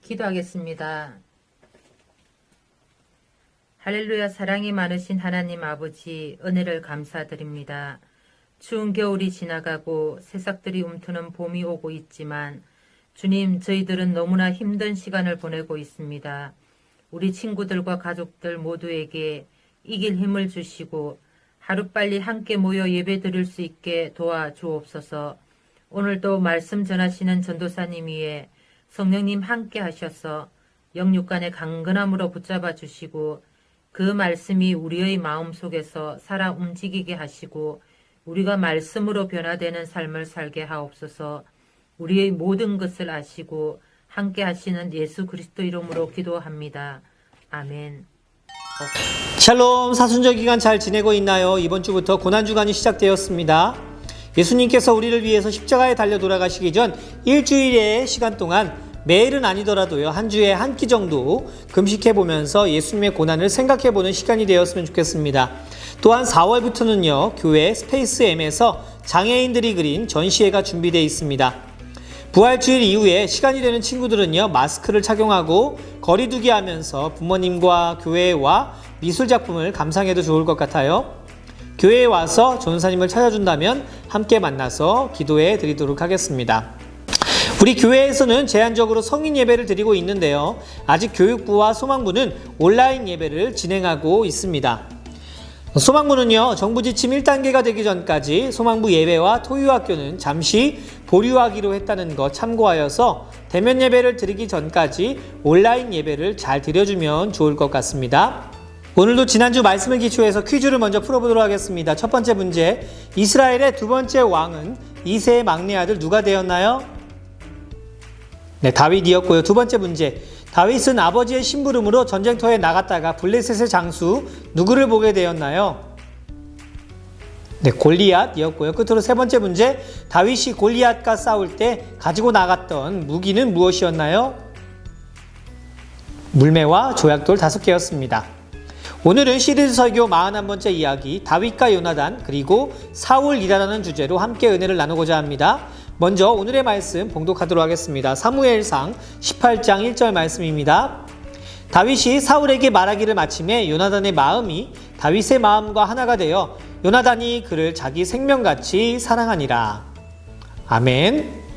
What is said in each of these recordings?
기도하겠습니다. 할렐루야. 사랑이 많으신 하나님 아버지, 은혜를 감사드립니다. 추운 겨울이 지나가고 새싹들이 움트는 봄이 오고 있지만 주님, 저희들은 너무나 힘든 시간을 보내고 있습니다. 우리 친구들과 가족들 모두에게 이길 힘을 주시고 하루빨리 함께 모여 예배 드릴 수 있게 도와주옵소서. 오늘도 말씀 전하시는 전도사님 위에 성령님 함께 하셔서 영육간의 강건함으로 붙잡아 주시고 그 말씀이 우리의 마음속에서 살아 움직이게 하시고 우리가 말씀으로 변화되는 삶을 살게 하옵소서. 우리의 모든 것을 아시고 함께 하시는 예수 그리스도 이름으로 기도합니다. 아멘. 샬롬. 사순절 기간 잘 지내고 있나요? 이번 주부터 고난주간이 시작되었습니다. 예수님께서 우리를 위해서 십자가에 달려 돌아가시기 전 일주일의 시간 동안 매일은 아니더라도요, 한 주에 한 끼 정도 금식해보면서 예수님의 고난을 생각해보는 시간이 되었으면 좋겠습니다. 또한 4월부터는요, 교회 스페이스 M에서 장애인들이 그린 전시회가 준비되어 있습니다. 부활주일 이후에 시간이 되는 친구들은요, 마스크를 착용하고 거리두기 하면서 부모님과 교회와 미술작품을 감상해도 좋을 것 같아요. 교회에 와서 전도사님을 찾아준다면 함께 만나서 기도해 드리도록 하겠습니다. 우리 교회에서는 제한적으로 성인 예배를 드리고 있는데요, 아직 교육부와 소망부는 온라인 예배를 진행하고 있습니다. 소망부는요, 정부 지침 1단계가 되기 전까지 소망부 예배와 토요학교는 잠시 보류하기로 했다는 것 참고하여서 대면 예배를 드리기 전까지 온라인 예배를 잘 드려주면 좋을 것 같습니다. 오늘도 지난주 말씀을 기초해서 퀴즈를 먼저 풀어보도록 하겠습니다. 첫 번째 문제, 이스라엘의 두 번째 왕은 2세의 막내 아들 누가 되었나요? 네, 다윗이었고요. 두 번째 문제, 다윗은 아버지의 심부름으로 전쟁터에 나갔다가 블레셋의 장수 누구를 보게 되었나요? 네, 골리앗이었고요. 끝으로 세 번째 문제, 다윗이 골리앗과 싸울 때 가지고 나갔던 무기는 무엇이었나요? 물매와 조약돌 5개였습니다. 오늘은 시리즈 설교 41번째 이야기, 다윗과 요나단 그리고 사울이라는 주제로 함께 은혜를 나누고자 합니다. 먼저 오늘의 말씀 봉독하도록 하겠습니다. 사무엘상 18장 1절 말씀입니다. 다윗이 사울에게 말하기를 마침에 요나단의 마음이 다윗의 마음과 하나가 되어 요나단이 그를 자기 생명같이 사랑하니라. 아멘.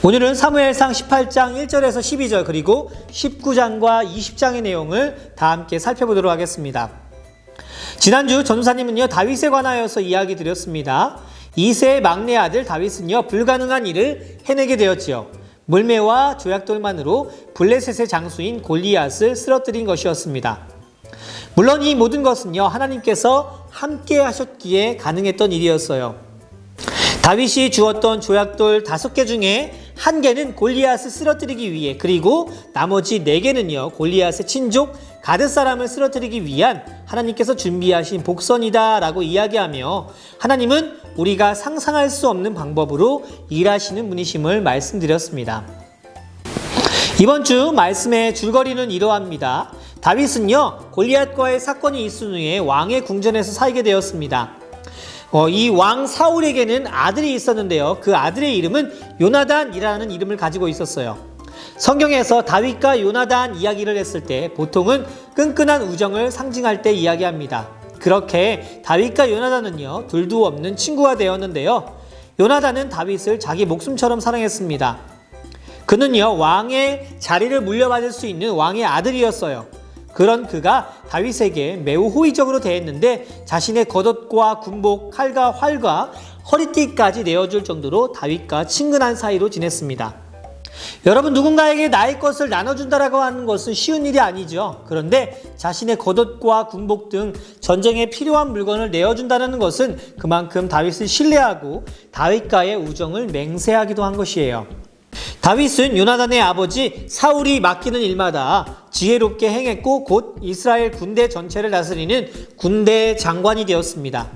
오늘은 사무엘상 18장 1절에서 12절 그리고 19장과 20장의 내용을 다 함께 살펴보도록 하겠습니다. 지난주 전도사님은요, 다윗에 관하여서 이야기 드렸습니다. 2세의 막내 아들 다윗은요, 불가능한 일을 해내게 되었지요. 물매와 조약돌만으로 블레셋의 장수인 골리앗을 쓰러뜨린 것이었습니다. 물론 이 모든 것은요, 하나님께서 함께 하셨기에 가능했던 일이었어요. 다윗이 주었던 조약돌 5개 중에 1개는 골리앗을 쓰러뜨리기 위해, 그리고 나머지 4개는요, 골리앗의 친족 가드 사람을 쓰러뜨리기 위한 하나님께서 준비하신 복선이다 라고 이야기하며, 하나님은 우리가 상상할 수 없는 방법으로 일하시는 분이심을 말씀드렸습니다. 이번 주 말씀의 줄거리는 이러합니다. 다윗은요, 골리앗과의 사건이 있은 후에 왕의 궁전에서 살게 되었습니다. 이 왕 사울에게는 아들이 있었는데요, 그 아들의 이름은 요나단이라는 이름을 가지고 있었어요. 성경에서 다윗과 요나단 이야기를 했을 때 보통은 끈끈한 우정을 상징할 때 이야기합니다. 그렇게 다윗과 요나단은요, 둘도 없는 친구가 되었는데요, 요나단은 다윗을 자기 목숨처럼 사랑했습니다. 그는요, 왕의 자리를 물려받을 수 있는 왕의 아들이었어요. 그런 그가 다윗에게 매우 호의적으로 대했는데 자신의 겉옷과 군복, 칼과 활과 허리띠까지 내어줄 정도로 다윗과 친근한 사이로 지냈습니다. 여러분, 누군가에게 나의 것을 나눠준다라고 하는 것은 쉬운 일이 아니죠. 그런데 자신의 겉옷과 군복 등 전쟁에 필요한 물건을 내어준다는 것은 그만큼 다윗을 신뢰하고 다윗과의 우정을 맹세하기도 한 것이에요. 다윗은 요나단의 아버지 사울이 맡기는 일마다 지혜롭게 행했고 곧 이스라엘 군대 전체를 다스리는 군대 장관이 되었습니다.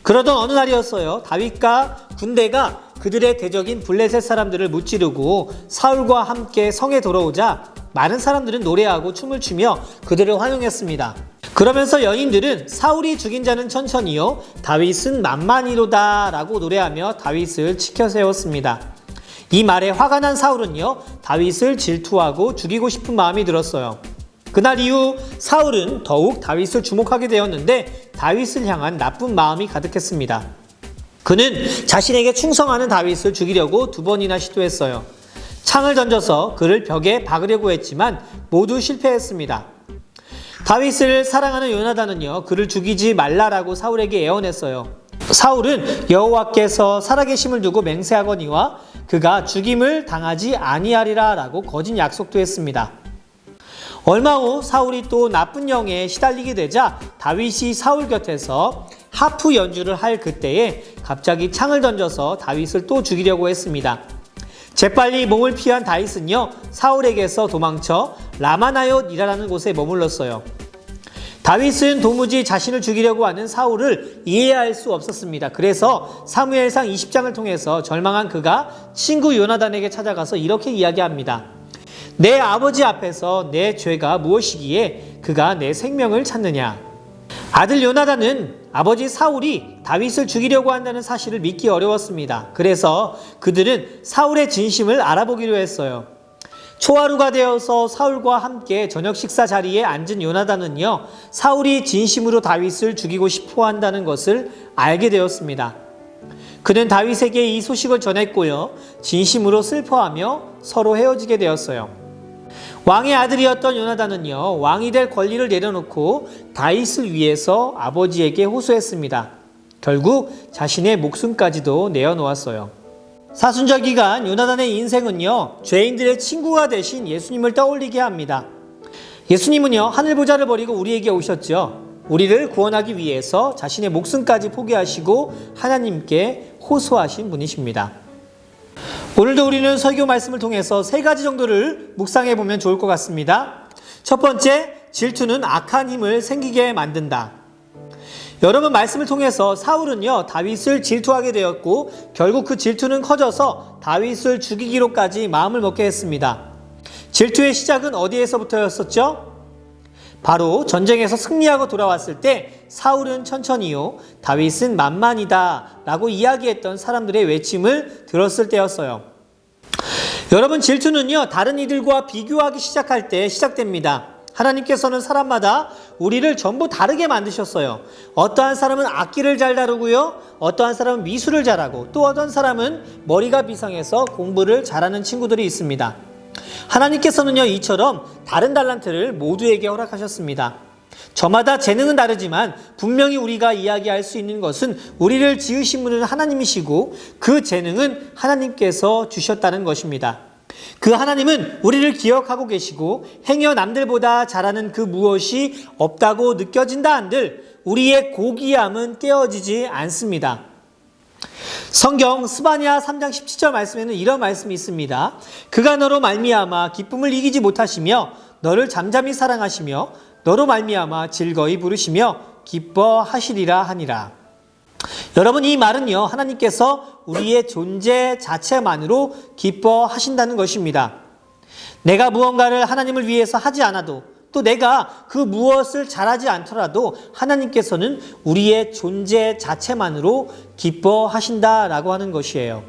그러던 어느 날이었어요. 다윗과 군대가 그들의 대적인 블레셋 사람들을 무찌르고 사울과 함께 성에 돌아오자 많은 사람들은 노래하고 춤을 추며 그들을 환영했습니다. 그러면서 여인들은 사울이 죽인 자는 천천히요, 다윗은 만만히로다 라고 노래하며 다윗을 치켜 세웠습니다. 이 말에 화가 난 사울은요, 다윗을 질투하고 죽이고 싶은 마음이 들었어요. 그날 이후 사울은 더욱 다윗을 주목하게 되었는데 다윗을 향한 나쁜 마음이 가득했습니다. 그는 자신에게 충성하는 다윗을 죽이려고 2번이나 시도했어요. 창을 던져서 그를 벽에 박으려고 했지만 모두 실패했습니다. 다윗을 사랑하는 요나단은요, 그를 죽이지 말라라고 사울에게 애원했어요. 사울은 여호와께서 살아계심을 두고 맹세하거니와 그가 죽임을 당하지 아니하리라 라고 거짓 약속도 했습니다. 얼마 후 사울이 또 나쁜 영에 시달리게 되자 다윗이 사울 곁에서 하프 연주를 할 그때에 갑자기 창을 던져서 다윗을 또 죽이려고 했습니다. 재빨리 몸을 피한 다윗은요, 사울에게서 도망쳐 라마나옳이라는 곳에 머물렀어요. 다윗은 도무지 자신을 죽이려고 하는 사울을 이해할 수 없었습니다. 그래서 사무엘상 20장을 통해서 절망한 그가 친구 요나단에게 찾아가서 이렇게 이야기합니다. 내 아버지 앞에서 내 죄가 무엇이기에 그가 내 생명을 찾느냐. 아들 요나단은 아버지 사울이 다윗을 죽이려고 한다는 사실을 믿기 어려웠습니다. 그래서 그들은 사울의 진심을 알아보기로 했어요. 초하루가 되어서 사울과 함께 저녁 식사 자리에 앉은 요나단은요, 사울이 진심으로 다윗을 죽이고 싶어 한다는 것을 알게 되었습니다. 그는 다윗에게 이 소식을 전했고요, 진심으로 슬퍼하며 서로 헤어지게 되었어요. 왕의 아들이었던 요나단은요, 왕이 될 권리를 내려놓고 다윗을 위해서 아버지에게 호소했습니다. 결국 자신의 목숨까지도 내어놓았어요. 사순절 기간 요나단의 인생은요, 죄인들의 친구가 되신 예수님을 떠올리게 합니다. 예수님은요, 하늘보좌를 버리고 우리에게 오셨죠. 우리를 구원하기 위해서 자신의 목숨까지 포기하시고 하나님께 호소하신 분이십니다. 오늘도 우리는 설교 말씀을 통해서 3가지 정도를 묵상해 보면 좋을 것 같습니다. 첫 번째, 질투는 악한 힘을 생기게 만든다. 여러분, 말씀을 통해서 사울은요, 다윗을 질투하게 되었고 결국 그 질투는 커져서 다윗을 죽이기로까지 마음을 먹게 했습니다. 질투의 시작은 어디에서부터였었죠? 바로 전쟁에서 승리하고 돌아왔을 때 사울은 천천히요, 다윗은 만만이다 라고 이야기했던 사람들의 외침을 들었을 때였어요. 여러분, 질투는요, 다른 이들과 비교하기 시작할 때 시작됩니다. 하나님께서는 사람마다 우리를 전부 다르게 만드셨어요. 어떠한 사람은 악기를 잘 다루고요, 어떠한 사람은 미술을 잘하고, 또 어떤 사람은 머리가 비상해서 공부를 잘하는 친구들이 있습니다. 하나님께서는요, 이처럼 다른 달란트를 모두에게 허락하셨습니다. 저마다 재능은 다르지만 분명히 우리가 이야기할 수 있는 것은 우리를 지으신 분은 하나님이시고 그 재능은 하나님께서 주셨다는 것입니다. 그 하나님은 우리를 기억하고 계시고 행여 남들보다 잘하는 그 무엇이 없다고 느껴진다 한들 우리의 고귀함은 깨어지지 않습니다. 성경 스바냐 3장 17절 말씀에는 이런 말씀이 있습니다. 그가 너로 말미암아 기쁨을 이기지 못하시며 너를 잠잠히 사랑하시며 너로 말미암아 즐거이 부르시며 기뻐하시리라 하니라. 여러분, 이 말은요, 하나님께서 우리의 존재 자체만으로 기뻐하신다는 것입니다. 내가 무언가를 하나님을 위해서 하지 않아도, 또 내가 그 무엇을 잘하지 않더라도 하나님께서는 우리의 존재 자체만으로 기뻐하신다라고 하는 것이에요.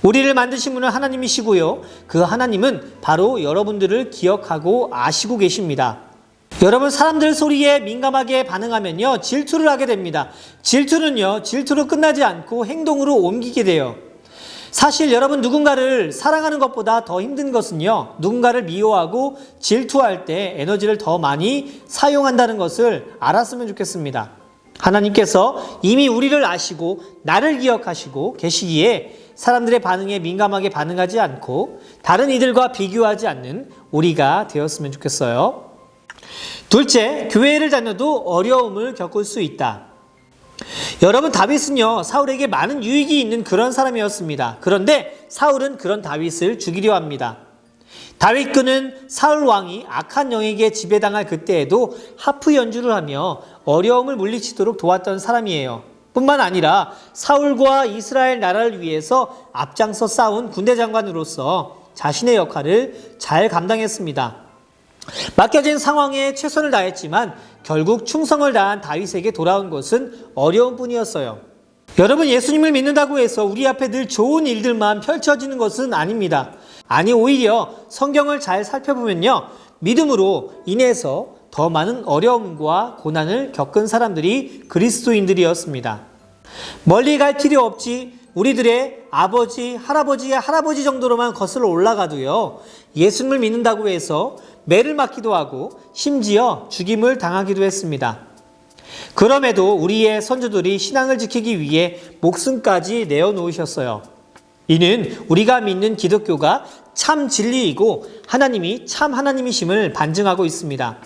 우리를 만드신 분은 하나님이시고요, 그 하나님은 바로 여러분들을 기억하고 아시고 계십니다. 여러분, 사람들 소리에 민감하게 반응하면요, 질투를 하게 됩니다. 질투로 끝나지 않고 행동으로 옮기게 돼요. 사실 여러분, 누군가를 사랑하는 것보다 더 힘든 것은요, 누군가를 미워하고 질투할 때 에너지를 더 많이 사용한다는 것을 알았으면 좋겠습니다. 하나님께서 이미 우리를 아시고 나를 기억하시고 계시기에 사람들의 반응에 민감하게 반응하지 않고 다른 이들과 비교하지 않는 우리가 되었으면 좋겠어요. 둘째, 교회를 다녀도 어려움을 겪을 수 있다. 여러분, 다윗은요, 사울에게 많은 유익이 있는 그런 사람이었습니다. 그런데 사울은 그런 다윗을 죽이려 합니다. 다윗군은 사울 왕이 악한 영에게 지배당할 그때에도 하프 연주를 하며 어려움을 물리치도록 도왔던 사람이에요. 뿐만 아니라 사울과 이스라엘 나라를 위해서 앞장서 싸운 군대 장관으로서 자신의 역할을 잘 감당했습니다. 맡겨진 상황에 최선을 다했지만 결국 충성을 다한 다윗에게 돌아온 것은 어려운 뿐이었어요. 여러분, 예수님을 믿는다고 해서 우리 앞에 늘 좋은 일들만 펼쳐지는 것은 아닙니다. 아니, 오히려 성경을 잘 살펴보면요, 믿음으로 인해서 더 많은 어려움과 고난을 겪은 사람들이 그리스도인들이었습니다. 멀리 갈 필요 없지, 우리들의 아버지, 할아버지 정도로만 거슬러 올라가도요, 예수님을 믿는다고 해서 매를 맞기도 하고 심지어 죽임을 당하기도 했습니다. 그럼에도 우리의 선조들이 신앙을 지키기 위해 목숨까지 내어놓으셨어요. 이는 우리가 믿는 기독교가 참 진리이고 하나님이 참 하나님이심을 반증하고 있습니다.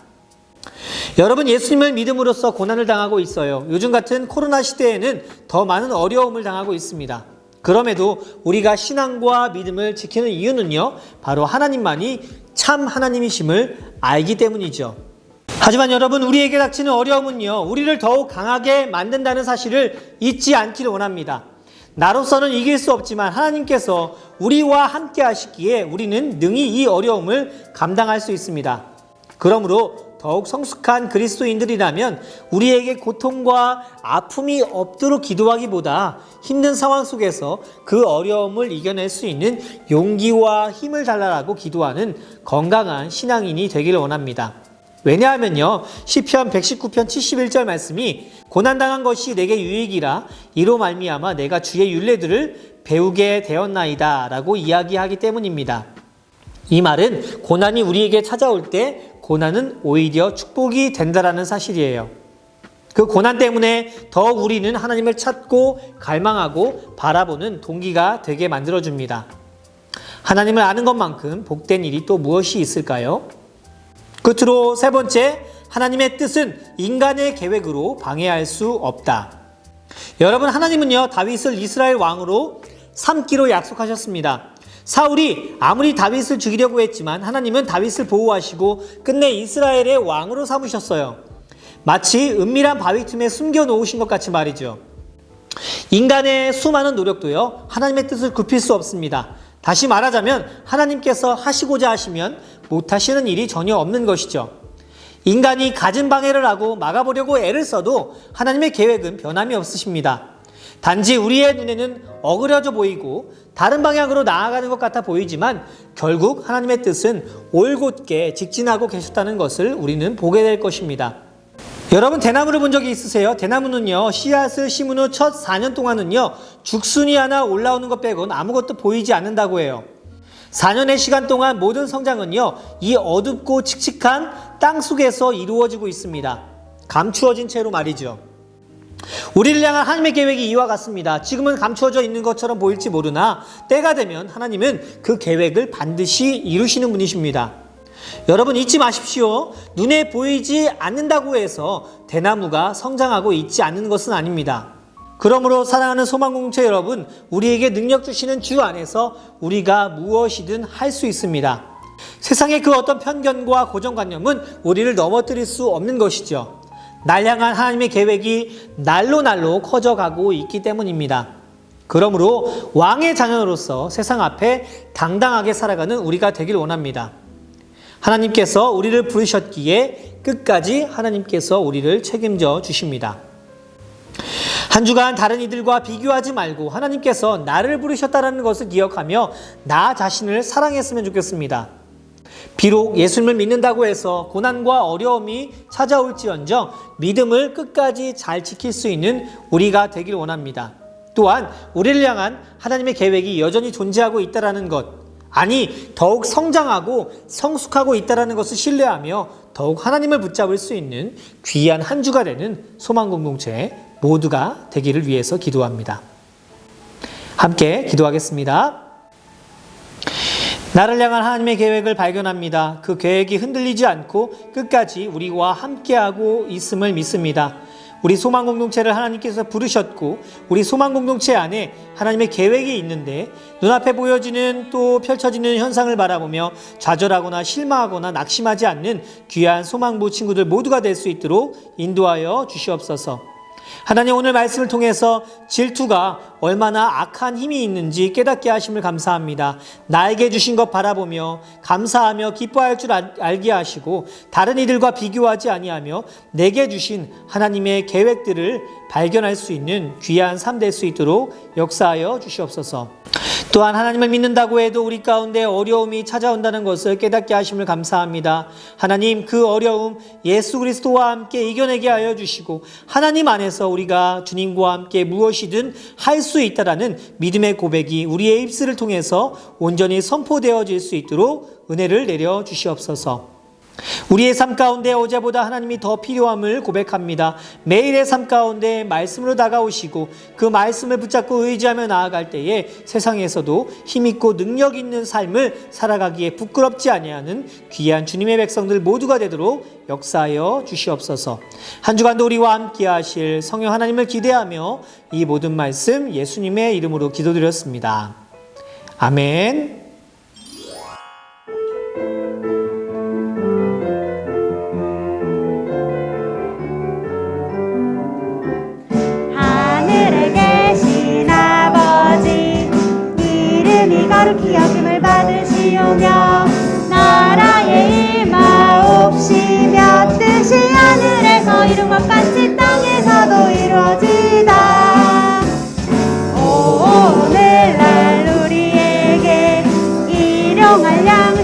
여러분, 예수님을 믿음으로써 고난을 당하고 있어요. 요즘 같은 코로나 시대에는 더 많은 어려움을 당하고 있습니다. 그럼에도 우리가 신앙과 믿음을 지키는 이유는요, 바로 하나님만이 참 하나님이심을 알기 때문이죠. 하지만 여러분, 우리에게 닥치는 어려움은요, 우리를 더욱 강하게 만든다는 사실을 잊지 않기를 원합니다. 나로서는 이길 수 없지만 하나님께서 우리와 함께 하시기에 우리는 능히 이 어려움을 감당할 수 있습니다. 그러므로 더욱 성숙한 그리스도인들이라면 우리에게 고통과 아픔이 없도록 기도하기보다 힘든 상황 속에서 그 어려움을 이겨낼 수 있는 용기와 힘을 달라고 기도하는 건강한 신앙인이 되기를 원합니다. 왜냐하면요, 시편 119편 71절 말씀이 고난당한 것이 내게 유익이라 이로 말미암아 내가 주의 율례들을 배우게 되었나이다 라고 이야기하기 때문입니다. 이 말은 고난이 우리에게 찾아올 때 고난은 오히려 축복이 된다라는 사실이에요. 그 고난 때문에 더욱 우리는 하나님을 찾고 갈망하고 바라보는 동기가 되게 만들어줍니다. 하나님을 아는 것만큼 복된 일이 또 무엇이 있을까요? 끝으로 세 번째, 하나님의 뜻은 인간의 계획으로 방해할 수 없다. 여러분, 하나님은요, 다윗을 이스라엘 왕으로 삼기로 약속하셨습니다. 사울이 아무리 다윗을 죽이려고 했지만 하나님은 다윗을 보호하시고 끝내 이스라엘의 왕으로 삼으셨어요. 마치 은밀한 바위 틈에 숨겨놓으신 것 같이 말이죠. 인간의 수많은 노력도요, 하나님의 뜻을 굽힐 수 없습니다. 다시 말하자면 하나님께서 하시고자 하시면 못하시는 일이 전혀 없는 것이죠. 인간이 갖은 방해를 하고 막아보려고 애를 써도 하나님의 계획은 변함이 없으십니다. 단지 우리의 눈에는 어그러져 보이고 다른 방향으로 나아가는 것 같아 보이지만 결국 하나님의 뜻은 올곧게 직진하고 계셨다는 것을 우리는 보게 될 것입니다. 여러분, 대나무를 본 적이 있으세요? 대나무는요, 씨앗을 심은 후 첫 4년 동안은요, 죽순이 하나 올라오는 것 빼곤 아무것도 보이지 않는다고 해요. 4년의 시간 동안 모든 성장은요, 이 어둡고 칙칙한 땅 속에서 이루어지고 있습니다. 감추어진 채로 말이죠. 우리를 향한 하나님의 계획이 이와 같습니다. 지금은 감추어져 있는 것처럼 보일지 모르나 때가 되면 하나님은 그 계획을 반드시 이루시는 분이십니다. 여러분, 잊지 마십시오. 눈에 보이지 않는다고 해서 대나무가 성장하고 있지 않는 것은 아닙니다. 그러므로 사랑하는 소망공동체 여러분, 우리에게 능력 주시는 주 안에서 우리가 무엇이든 할 수 있습니다. 세상의 그 어떤 편견과 고정관념은 우리를 넘어뜨릴 수 없는 것이죠. 날 향한 하나님의 계획이 날로 커져가고 있기 때문입니다. 그러므로 왕의 자녀로서 세상 앞에 당당하게 살아가는 우리가 되길 원합니다. 하나님께서 우리를 부르셨기에 끝까지 하나님께서 우리를 책임져 주십니다. 한 주간 다른 이들과 비교하지 말고 하나님께서 나를 부르셨다는 것을 기억하며 나 자신을 사랑했으면 좋겠습니다. 비록 예수님을 믿는다고 해서 고난과 어려움이 찾아올지언정 믿음을 끝까지 잘 지킬 수 있는 우리가 되길 원합니다. 또한 우리를 향한 하나님의 계획이 여전히 존재하고 있다는 것, 아니 더욱 성장하고 성숙하고 있다는 것을 신뢰하며 더욱 하나님을 붙잡을 수 있는 귀한 한 주가 되는 소망공동체 모두가 되기를 위해서 기도합니다. 함께 기도하겠습니다. 나를 향한 하나님의 계획을 발견합니다. 그 계획이 흔들리지 않고 끝까지 우리와 함께하고 있음을 믿습니다. 우리 소망공동체를 하나님께서 부르셨고 우리 소망공동체 안에 하나님의 계획이 있는데 눈앞에 보여지는 또 펼쳐지는 현상을 바라보며 좌절하거나 실망하거나 낙심하지 않는 귀한 소망부 친구들 모두가 될 수 있도록 인도하여 주시옵소서. 하나님, 오늘 말씀을 통해서 질투가 얼마나 악한 힘이 있는지 깨닫게 하심을 감사합니다. 나에게 주신 것 바라보며 감사하며 기뻐할 줄 알게 하시고 다른 이들과 비교하지 아니하며 내게 주신 하나님의 계획들을 발견할 수 있는 귀한 삶 될 수 있도록 역사하여 주시옵소서. 또한 하나님을 믿는다고 해도 우리 가운데 어려움이 찾아온다는 것을 깨닫게 하심을 감사합니다. 하나님, 그 어려움 예수 그리스도와 함께 이겨내게 하여 주시고 하나님 안에서 우리가 주님과 함께 무엇이든 할 수 있다라는 믿음의 고백이 우리의 입술을 통해서 온전히 선포되어질 수 있도록 은혜를 내려 주시옵소서. 우리의 삶 가운데 어제보다 하나님이 더 필요함을 고백합니다. 매일의 삶 가운데 말씀으로 다가오시고 그 말씀을 붙잡고 의지하며 나아갈 때에 세상에서도 힘있고 능력 있는 삶을 살아가기에 부끄럽지 아니하는 귀한 주님의 백성들 모두가 되도록 역사하여 주시옵소서. 한 주간도 우리와 함께 하실 성령 하나님을 기대하며 이 모든 말씀 예수님의 이름으로 기도드렸습니다. 아멘. 거룩히 여김을 받으시오며 나라의 임하옵시며 뜻이 하늘에서 이룬 것 같이 땅에서도 이루어지다. 오늘날 우리에게 일용할 양